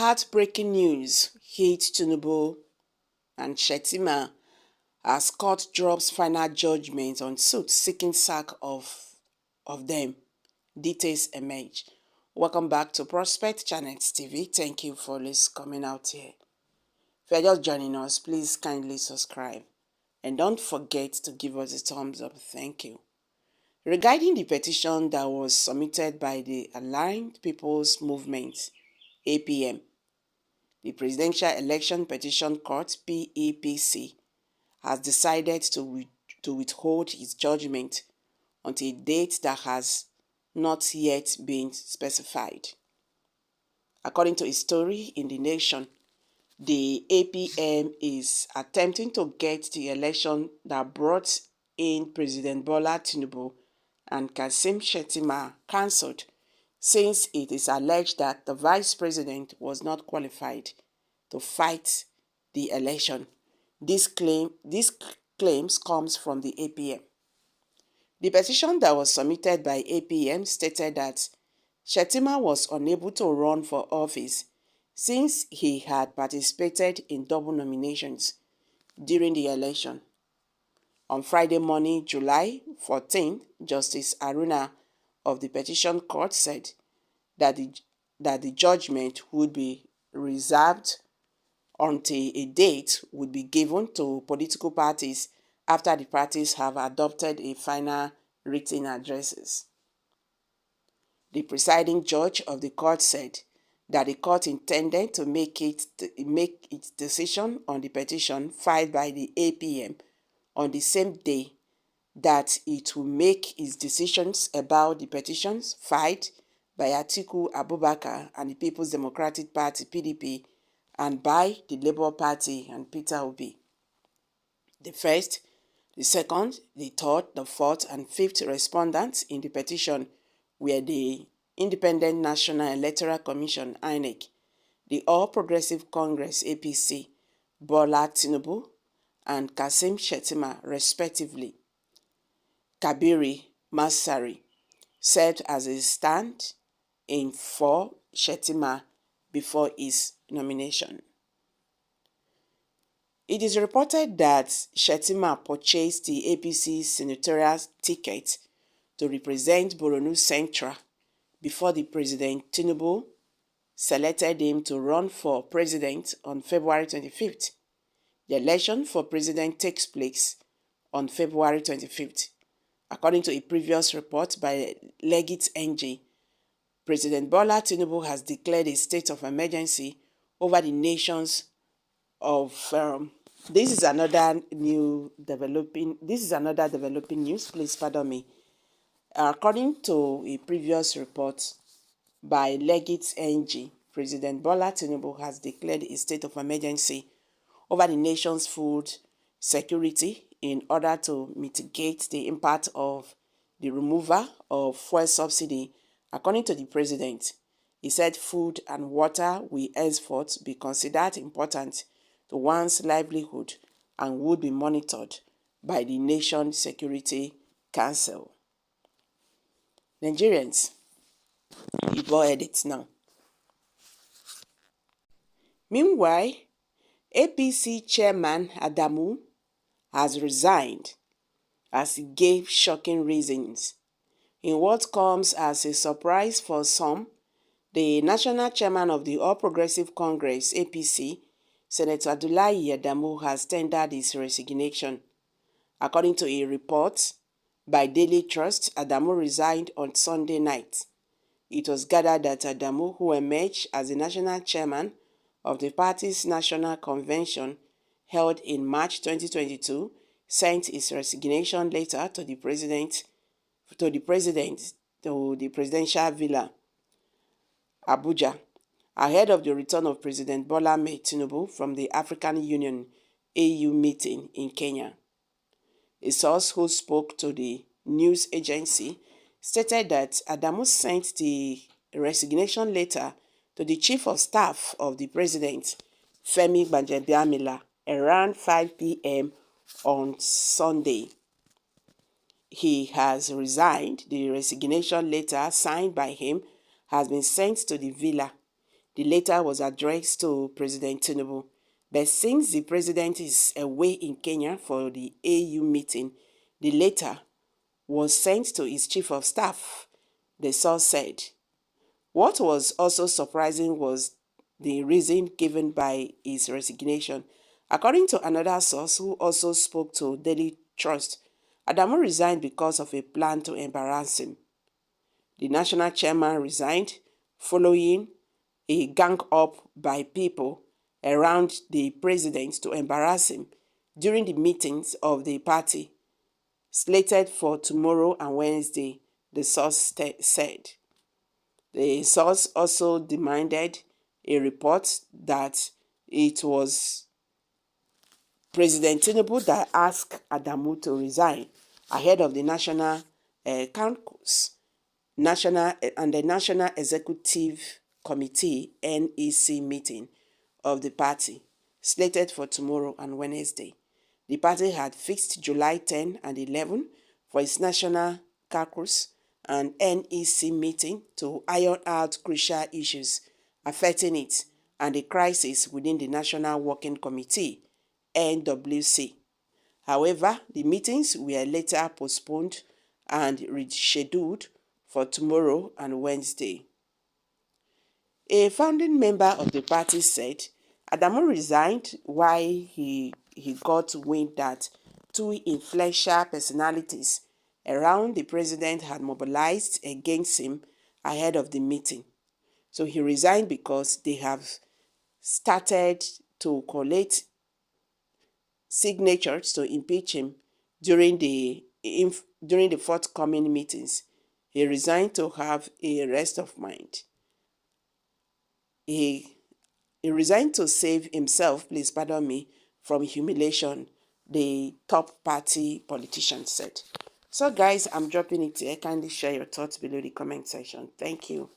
Heartbreaking news hit Tinubu and Shettima as court drops final judgment on suit seeking sack of them. Details emerge. Welcome back to Prospect Channels TV. Thank you for coming out here. If you're just joining us, please kindly subscribe. And don't forget to give us a thumbs up. Thank you. Regarding the petition that was submitted by the Aligned People's Movement, APM, the Presidential Election Petition Court, PEPC, has decided to withhold its judgment until a date that has not yet been specified. According to a story in The Nation, the APM is attempting to get the election that brought in President Bola Tinubu and Kassim Shettima cancelled, since it is alleged that the vice president was not qualified to fight the election. These claims comes from the APM. The petition that was submitted by APM stated that Shettima was unable to run for office since he had participated in double nominations during the election. On Friday morning, July 14, Justice Aruna of the Petition Court said that the judgment would be reserved until a date would be given to political parties after the parties have adopted a final written addresses. The presiding judge of the court said that the court intended to make its decision on the petition filed by the APM on the same day that it will make its decisions about the petitions filed by Atiku Abubakar and the People's Democratic Party, PDP, and by the Labour Party and Peter Obi. The first, the second, the third, the fourth, and fifth respondents in the petition were the Independent National Electoral Commission, INEC, the All Progressive Congress, APC, Bola Tinubu, and Kassim Shettima, respectively. Kabiri Masari served as a stand-in for Shettima before his nomination. It is reported that Shettima purchased the APC senatorial ticket to represent Borno Central before the President Tinubu selected him to run for president on February 25th. The election for president takes place on February 25th. According to a previous report by Legit NG, President Bola Tinubu has declared a state of emergency over the nations of this is another developing news. Please pardon me. According to a previous report by Legit NG, President Bola Tinubu has declared a state of emergency over the nation's food security in order to mitigate the impact of the removal of fuel subsidy. According to the president, he said food and water will henceforth be considered important to one's livelihood and would be monitored by the Nation Security Council. Nigerians, Igbo edit now. Meanwhile, APC chairman Adamu has resigned as he gave shocking reasons. In what comes as a surprise for some, the national chairman of the All Progressive Congress, APC, Senator Abdullahi Adamu, has tendered his resignation. According to a report by Daily Trust, Adamu resigned on Sunday night. It was gathered that Adamu, who emerged as the national chairman of the party's national convention held in March 2022, sent his resignation letter to the presidential villa, Abuja, ahead of the return of President Bola Tinubu from the African Union AU meeting in Kenya. A source who spoke to the news agency stated that Adamu sent the resignation letter to the Chief of Staff of the President, Femi Gbajabiamila, around 5 p.m. on Sunday. He has resigned. The resignation letter signed by him has been sent to the villa. The letter was addressed to President Tinubu, but since the president is away in Kenya for the AU meeting, the letter was sent to his chief of staff, the source said. What was also surprising was the reason given by his resignation. According to another source who also spoke to Daily Trust, Adamu resigned because of a plan to embarrass him. The national chairman resigned following a gang up by people around the president to embarrass him during the meetings of the party slated for tomorrow and Wednesday, the source said. The source also demanded a report that it was President Tinubu that asked Adamu to resign ahead of the National Caucus and the National Executive Committee (NEC) meeting of the party, slated for tomorrow and Wednesday. The party had fixed July 10 and 11 for its National Caucus and NEC meeting to iron out crucial issues affecting it and the crisis within the National Working Committee (NWC). However, the meetings were later postponed and rescheduled for tomorrow and Wednesday. A founding member of the party said Adamu resigned while he got wind that two influential personalities around the president had mobilized against him ahead of the meeting. So he resigned because they have started to collate signatures to impeach him during the forthcoming meetings. He resigned to have a rest of mind. He resigned to save himself, from humiliation, the top party politician said. So guys, I'm dropping it here. Kindly share your thoughts below the comment section. Thank you.